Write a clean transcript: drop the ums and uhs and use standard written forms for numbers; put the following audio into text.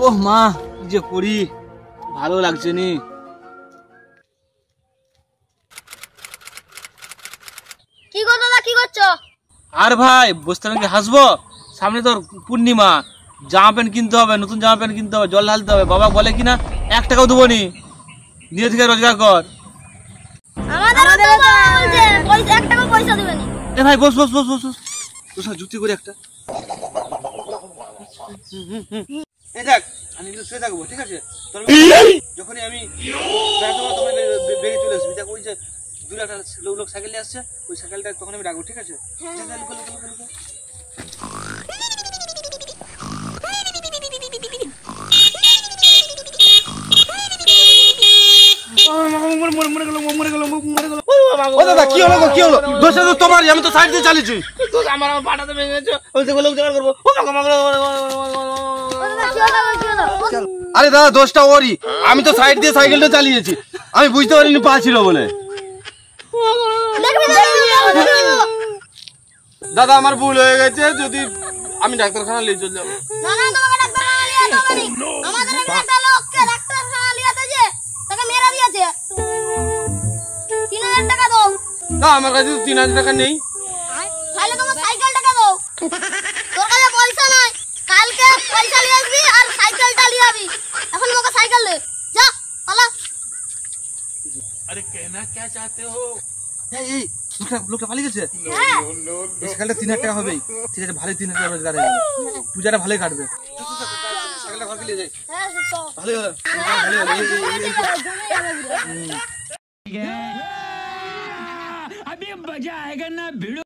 ওহ মা, কি যে করি, ভালো লাগছে নি। কি গো দাদা, কি করছো? আর ভাই বসতে নাকি হাসবো? সামনে তোর পূর্ণিমা, জামা প্যান্ট কিনতে হবে, নতুন জামা প্যান্ট কিনতে হবে, জল ঢালতে হবে। বাবা বলে কিনা 1 টাকাও দেবো নি, নিজে থেকে রোজগার কর। আমাদের বলছে পয়সা 1 টাকা পয়সা দিবে নি। এ ভাই বস বস বস বস বস, তোর সাথে যুক্তি করি একটা। এই দেখ, আমি কিন্তু শুয়ে থাকবো, ঠিক আছে? যখনই আমি বেরিয়ে চলে আসবি, দেখ ওই যে দূরে একটা লোক সাইকেল নিয়ে আসছে, ওই সাইকেলটা তখন আমি ডাকবো, ঠিক আছে? আমি তো সাইড দিয়ে চালিয়েছি, আমার পাটাতে ভেঙেছে। আরে দাদা, দোষটা ওরই, আমি তো সাইড দিয়ে সাইকেলটা চালিয়েছি, আমি বুঝতে পারিনি পা ছিল বলে। দাদা আমার ভুল হয়ে গেছে, যদি আমি ডাক্তারখানা নিয়ে চলে যাবো। না, আমার কাছে 3000 টাকা নেই। তাহলে তোমার সাইকেলটাকে দাও। তোর কাছে পয়সা নাই, কালকে পয়সা নিয়ে আসবি আর সাইকেলটা নিয়ে আসবি। এখন আমাকে সাইকেল দে, যা পালা। আরে কেনা কে চাতে হো? এই লোকটা পালিয়ে গেছে। হ্যাঁ, এই সাইকেলটা 3000 টাকা হবে, ঠিক আছে? ভালোই 3000 টাকা রোজগার হয়ে গেল, পূজাটা ভালোই কাটবে। সাইকেলটা ঘরকে নিয়ে যাই। হ্যাঁ, তো ভালোই হলো, अभी मजा आएगा ना भिड़ो।